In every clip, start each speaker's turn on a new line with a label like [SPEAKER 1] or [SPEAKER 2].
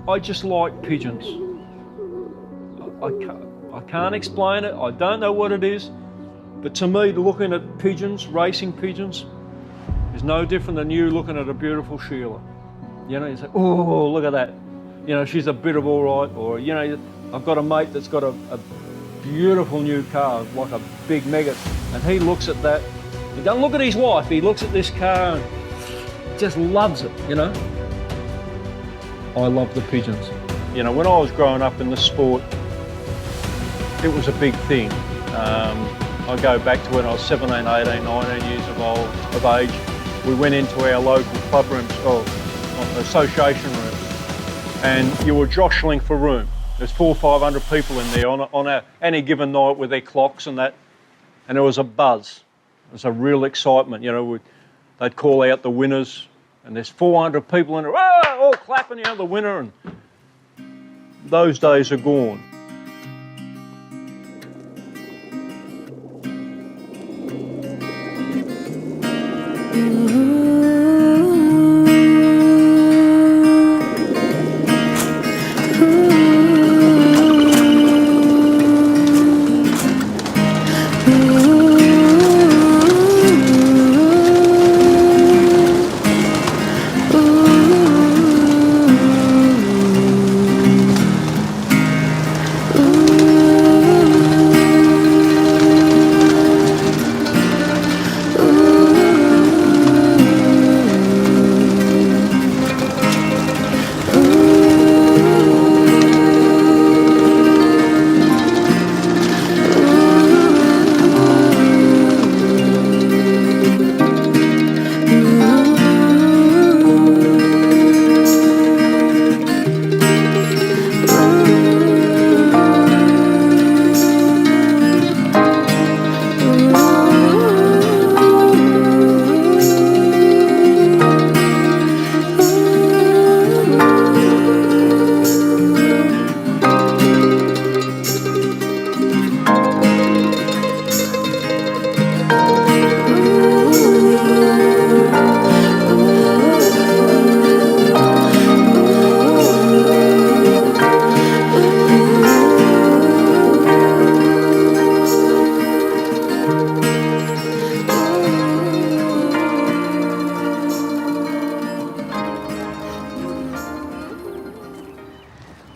[SPEAKER 1] I just like pigeons. I can't explain it, I don't know what it is, but to me, looking at pigeons, racing pigeons, is no different than you looking at a beautiful Sheila. You know, you say, oh, look at that. You know, she's a bit of all right. Or, you know, I've got a mate that's got a beautiful new car, like a big Megget, and he looks at that. He doesn't look at his wife, he looks at this car and just loves it, you know. I love the pigeons. You know, when I was growing up in the sport, it was a big thing. I go back to when I was 17, 18, 19 years of age. We went into our local club rooms, or association room, and you were jostling for room. There's 400 or 500 people in there on any given night with their clocks and that, and there was a buzz. There was a real excitement. You know, they'd call out the winners, and there's 400 people in there, all clapping, you know, the winner, and those days are gone.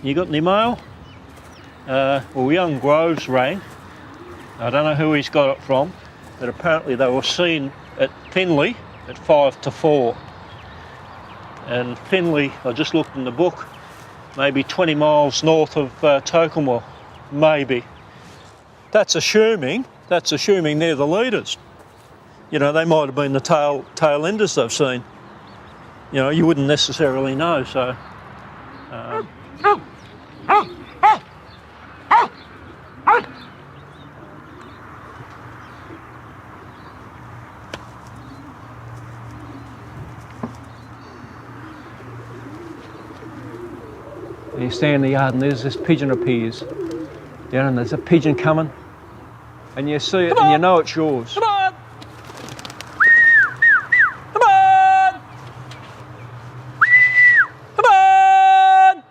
[SPEAKER 1] You got any mail? Well, young Groves rang. I don't know who he's got it from, but apparently they were seen at Finley at 5 to 4. And Finley, I just looked in the book, maybe 20 miles north of Tokemwa, maybe. That's assuming they're the leaders. You know, they might have been the tail enders they've seen. You know, you wouldn't necessarily know, so. You stand in the yard and there's this pigeon appears. You know, and there's a pigeon coming, and you see it and you know it's yours.
[SPEAKER 2] Come on! Come on! Come on!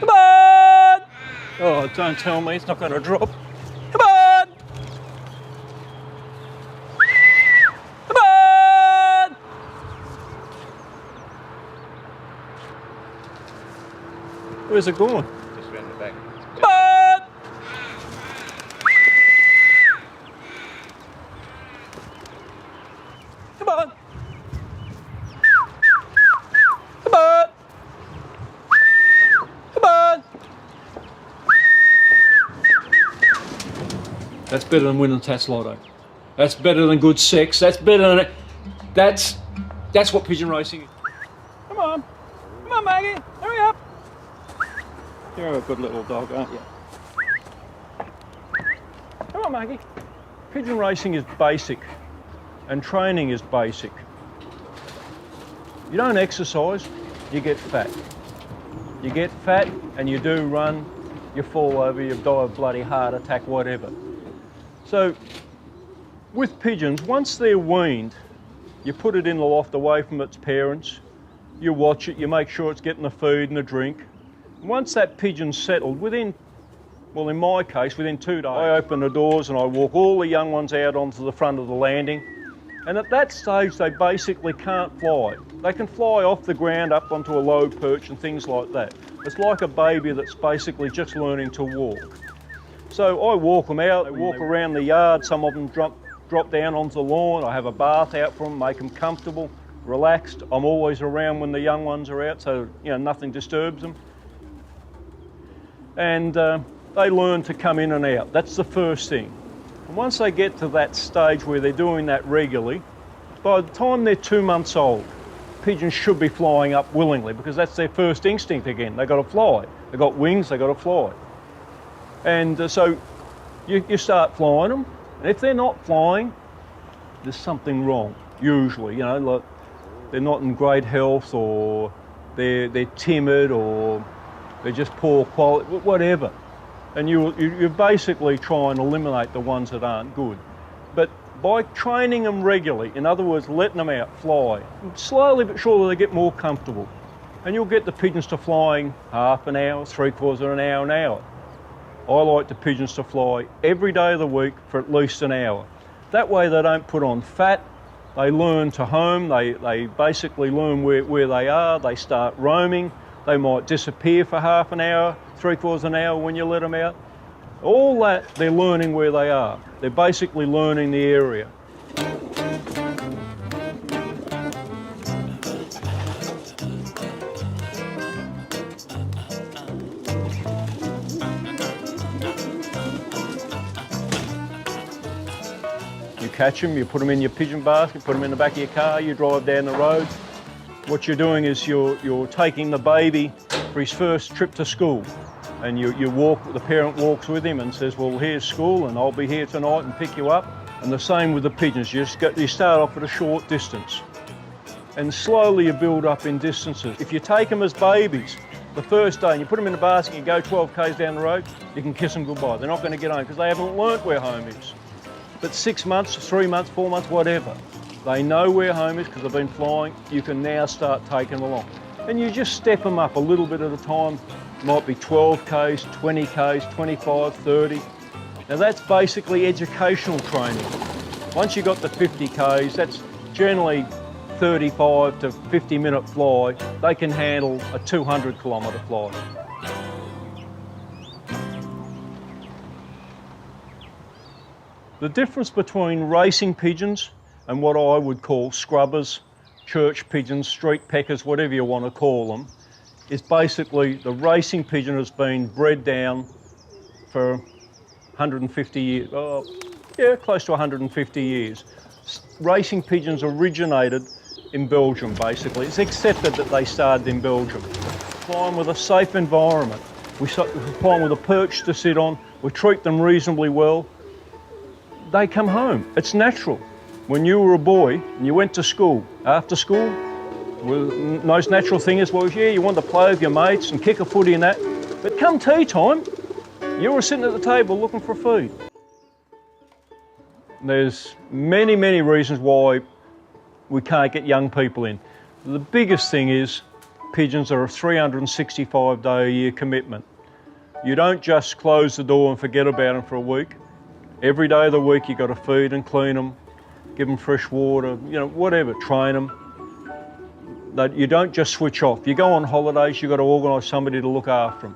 [SPEAKER 2] Come on!
[SPEAKER 1] Oh, don't tell me it's not going to drop.
[SPEAKER 2] Come on! Come on!
[SPEAKER 1] Where's it going?
[SPEAKER 3] Just around the back.
[SPEAKER 2] Come on! Come on! Come on! Come on!
[SPEAKER 1] That's better than winning Tats Lotto. That's better than good sex. That's better than... That's what pigeon racing is.
[SPEAKER 2] Come on! Come on, Maggie! Hurry up!
[SPEAKER 1] You're a good little dog, aren't you?
[SPEAKER 2] Come on, Maggie!
[SPEAKER 1] Pigeon racing is basic, and training is basic. You don't exercise, you get fat. You get fat and you do run, you fall over, you die of bloody heart attack, whatever. So, with pigeons, once they're weaned, you put it in the loft away from its parents, You watch it, you make sure it's getting the food and the drink. Once that pigeon's settled, within, well in my case, within 2 days, I open the doors and I walk all the young ones out onto the front of the landing. And at that stage, they basically can't fly. They can fly off the ground up onto a low perch and things like that. It's like a baby that's basically just learning to walk. So I walk them out, they walk around the yard, some of them drop down onto the lawn. I have a bath out for them, make them comfortable, relaxed. I'm always around when the young ones are out, so nothing disturbs them. And they learn to come in and out. That's the first thing. And once they get to that stage where they're doing that regularly, by the time they're 2 months old, pigeons should be flying up willingly, because that's their first instinct again. They've got to fly. They've got wings, they've got to fly. And so you start flying them, and if they're not flying, there's something wrong, usually. Like they're not in great health, or they're timid, or they're just poor quality, whatever. And you basically try and eliminate the ones that aren't good. But by training them regularly, in other words, letting them out, fly, slowly but surely they get more comfortable. And you'll get the pigeons to flying half an hour, 3/4 of an hour. I like the pigeons to fly every day of the week for at least an hour. That way they don't put on fat, they learn to home, they basically learn where they are, they start roaming, they might disappear for half an hour, 3/4 of an hour when you let them out. All that, they're learning where they are. They're basically learning the area. You catch them, you put them in your pigeon basket, put them in the back of your car, you drive down the road. What you're doing is you're taking the baby for his first trip to school. And you walk, the parent walks with him and says, well, here's school and I'll be here tonight and pick you up. And the same with the pigeons, you start off at a short distance. And slowly you build up in distances. If you take them as babies, the first day, and you put them in the basket and you go 12 k's down the road, you can kiss them goodbye. They're not going to get home because they haven't learnt where home is. But 6 months, 3 months, 4 months, whatever, they know where home is because they've been flying. You can now start taking them along. And you just step them up a little bit at a time. Might be 12 k's, 20 k's, 25, 30. Now that's basically educational training. Once you've got the 50 k's, that's generally 35 to 50 minute fly. They can handle a 200 kilometre fly. The difference between racing pigeons and what I would call scrubbers, church pigeons, street peckers, whatever you want to call them, is basically the racing pigeon has been bred down for 150 years. Oh, yeah, close to 150 years. Racing pigeons originated in Belgium, basically. It's accepted that they started in Belgium. Fly them with a safe environment. We fly them with a perch to sit on. We treat them reasonably well. They come home. It's natural. When you were a boy and you went to school, after school, the most natural thing is, well, yeah, you want to play with your mates and kick a footy and that, but come tea time, you were sitting at the table looking for food. There's many, many reasons why we can't get young people in. The biggest thing is pigeons are a 365-day-a-year commitment. You don't just close the door and forget about them for a week. Every day of the week you've got to feed and clean them, give them fresh water, whatever, train them. You don't just switch off. You go on holidays, you've got to organise somebody to look after them.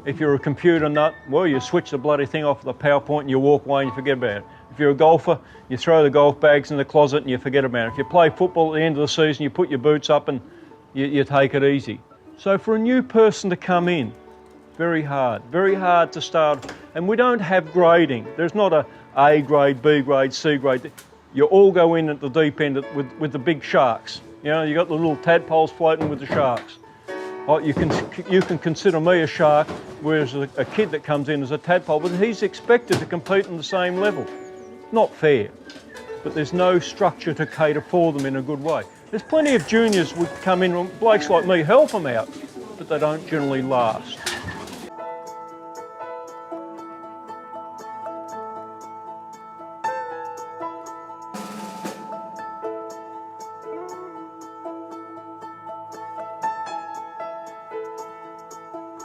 [SPEAKER 1] If you're a computer nut, well, you switch the bloody thing off the PowerPoint and you walk away and you forget about it. If you're a golfer, you throw the golf bags in the closet and you forget about it. If you play football at the end of the season, you put your boots up and you take it easy. So for a new person to come in, very hard to start. And we don't have grading. There's not A grade, B grade, C grade. You all go in at the deep end with the big sharks. You got the little tadpoles floating with the sharks. You can consider me a shark, whereas a kid that comes in as a tadpole, but he's expected to compete on the same level. Not fair, but there's no structure to cater for them in a good way. There's plenty of juniors would come in, blokes like me help them out, but they don't generally last.